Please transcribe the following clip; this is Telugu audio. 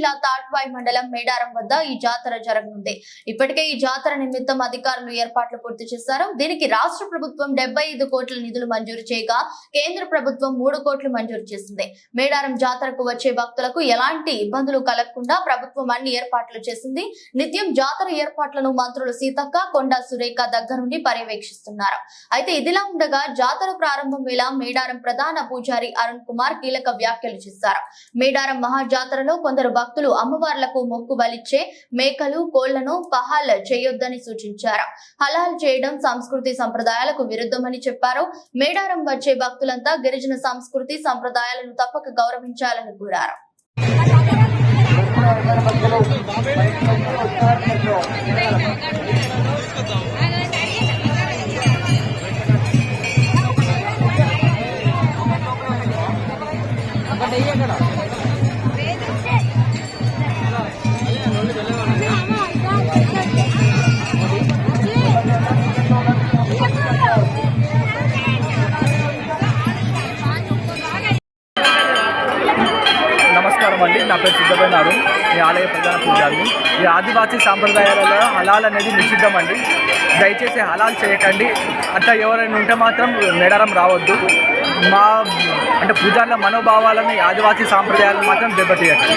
జిల్లా తాట్వాయి మండలం మేడారం వద్ద ఈ జాతర జరగనుంది. ఇప్పటికే ఈ జాతర నిమిత్తం అధికారులు ఏర్పాట్లు పూర్తి చేశారు. దీనికి రాష్ట్ర ప్రభుత్వం 75 కోట్ల నిధులు మంజూరు చేయగా కేంద్ర ప్రభుత్వం 3 కోట్లు మంజూరు చేసింది. మేడారం జాతరకు వచ్చే భక్తులకు ఎలాంటి ఇబ్బందులు కలగకుండా ప్రభుత్వం అన్ని ఏర్పాట్లు చేసింది. నిత్యం జాతర ఏర్పాట్లను మంత్రులు సీతక్క, కొండా సురేఖ దగ్గరుండి పర్యవేక్షిస్తున్నారు. అయితే ఇదిలా ఉండగా జాతర ప్రారంభం వేళ మేడారం ప్రధాన పూజారి అరుణ్ కుమార్ కీలక వ్యాఖ్యలు చేశారు. మేడారం మహాజాతరలో కొందరు భక్తులు అమ్మవార్లకు మొక్కు బలిచ్చే మేకలు, కోళ్లను పహాల్ చేయొద్దని సూచించారు. హలాల్ చేయడం సంస్కృతి సంప్రదాయాలకు విరుద్ధమని చెప్పారు. మేడారం వచ్చే భక్తులంతా గిరిజన సంస్కృతి సంప్రదాయాలను తప్పక గౌరవించాలని కోరారు. నమస్కారం అండి, నా పేరు సిద్ధమైన అరుణ్, ఈ ఆలయ ప్రధాన పూజారిని. ఈ ఆదివాసీ సాంప్రదాయాలలో హలాల్ అనేది నిషిద్ధం అండి. దయచేసి హలాల్ చేయకండి. అట్లా ఎవరైనా ఉంటే మాత్రం మేడారం రావద్దు. మా పూజారుల మనోభావాలను ఆదివాసీ సాంప్రదాయాలను మాత్రం దెబ్బతీయకండి.